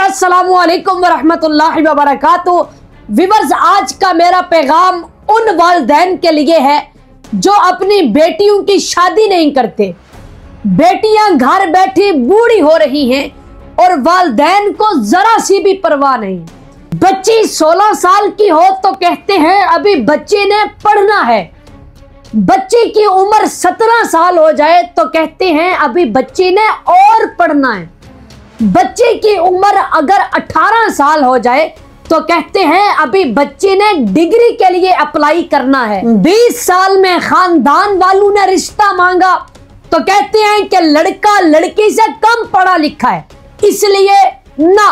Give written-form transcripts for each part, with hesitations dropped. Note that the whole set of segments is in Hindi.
अस्सलामुअलैकुम वरहमतुल्लाहि वबरकातुहू। विवर्स, आज का मेरा पैगाम उन वालिदैन के लिए है जो अपनी बेटियों की शादी नहीं करते। बेटियां घर बैठी बूढ़ी हो रही हैं और वालिदैन को जरा सी भी परवाह नहीं। बच्ची 16 साल की हो तो कहते हैं अभी बच्चे ने पढ़ना है। बच्चे की उम्र 17 साल हो जाए तो कहते हैं अभी बच्चे ने और पढ़ना है। बच्चे की उम्र अगर 18 साल हो जाए तो कहते हैं अभी बच्चे ने डिग्री के लिए अप्लाई करना है। 20 साल में खानदान वालों ने रिश्ता मांगा तो कहते हैं कि लड़का लड़की से कम पढ़ा लिखा है, इसलिए ना।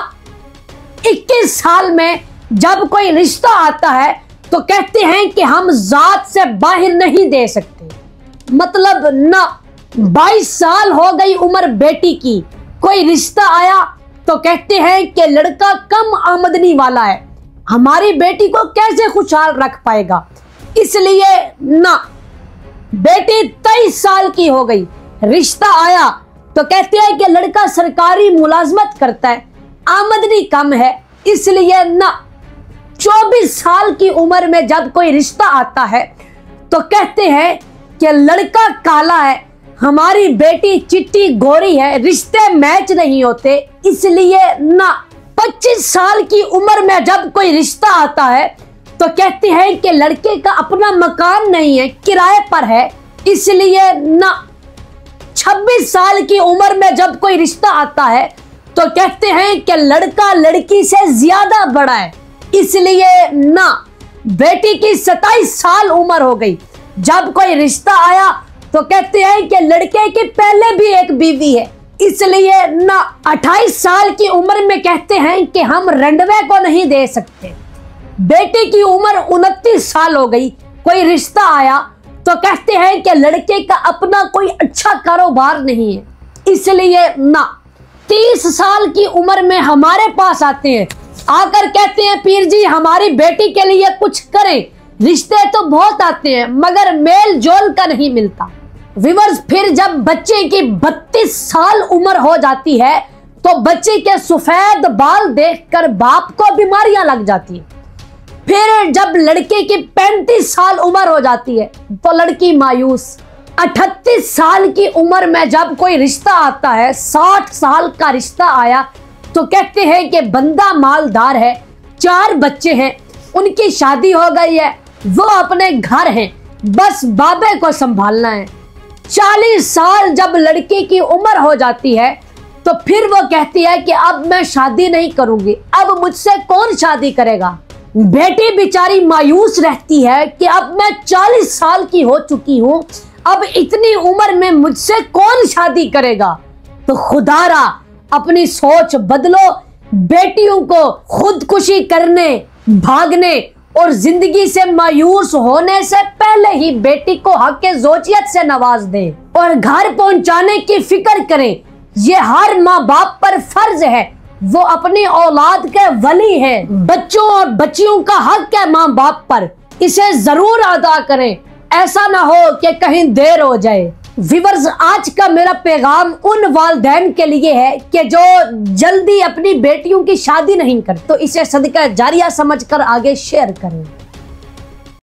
21 साल में जब कोई रिश्ता आता है तो कहते हैं कि हम जात से बाहर नहीं दे सकते, मतलब ना। 22 साल हो गई उम्र बेटी की, कोई रिश्ता आया तो कहते हैं कि लड़का कम आमदनी वाला है, हमारी बेटी को कैसे खुशहाल रख पाएगा, इसलिए ना। बेटी 23 साल की हो गई, रिश्ता आया तो कहते हैं कि लड़का सरकारी मुलाजमत करता है, आमदनी कम है, इसलिए ना। 24 साल की उम्र में जब कोई रिश्ता आता है तो कहते हैं कि लड़का काला है, हमारी बेटी चिट्टी गोरी है, रिश्ते मैच नहीं होते, इसलिए ना। 25 साल की उम्र में जब कोई रिश्ता आता है तो कहते हैं कि लड़के का अपना मकान नहीं है, किराए पर है, इसलिए ना। 26 साल की उम्र में जब कोई रिश्ता आता है तो कहते हैं कि लड़का लड़की से ज्यादा बड़ा है, इसलिए ना। बेटी की 27 साल उम्र हो गई, जब कोई रिश्ता आया तो कहते हैं कि लड़के की पहले भी एक बीवी है, इसलिए ना। 28 साल की उम्र में कहते हैं कि हम रंडवे को नहीं दे सकते। बेटे की उम्र 29 साल हो गई, कोई रिश्ता आया तो कहते हैं कि लड़के का अपना कोई अच्छा कारोबार नहीं है, इसलिए ना। 30 साल की उम्र में हमारे पास आते हैं, आकर कहते हैं पीर जी हमारी बेटी के लिए कुछ करें, रिश्ते तो बहुत आते हैं मगर मेल जोल का नहीं मिलता। विवर्स, फिर जब बच्चे की 32 साल उम्र हो जाती है तो बच्चे के सफेद बाल देखकर बाप को बीमारियां लग जाती है। फिर जब लड़के की 35 साल उम्र हो जाती है तो लड़की मायूस। 38 साल की उम्र में जब कोई रिश्ता आता है, 60 साल का रिश्ता आया तो कहते हैं कि बंदा मालदार है, 4 बच्चे हैं, उनकी शादी हो गई है, वो अपने घर हैं, बस बाबे को संभालना है। 40 साल जब लड़की की उम्र हो जाती है तो फिर वो कहती है कि अब मैं शादी नहीं करूंगी, अब मुझसे कौन शादी करेगा। बेटी बेचारी मायूस रहती है कि अब मैं 40 साल की हो चुकी हूं, अब इतनी उम्र में मुझसे कौन शादी करेगा। तो खुदारा अपनी सोच बदलो, बेटियों को खुदकुशी करने, भागने और जिंदगी से मायूस होने से पहले ही बेटी को हक ज़ौजियत से नवाज दें और घर पहुंचाने की फिक्र करें। ये हर माँ बाप पर फर्ज है, वो अपनी औलाद के वली हैं। बच्चों और बच्चियों का हक है माँ बाप पर, इसे जरूर अदा करें, ऐसा ना हो कि कहीं देर हो जाए। विवर्स, आज का मेरा पैगाम उन वालिदैन के लिए है कि जो जल्दी अपनी बेटियों की शादी नहीं करते, तो इसे सदका जारिया समझकर आगे शेयर करें।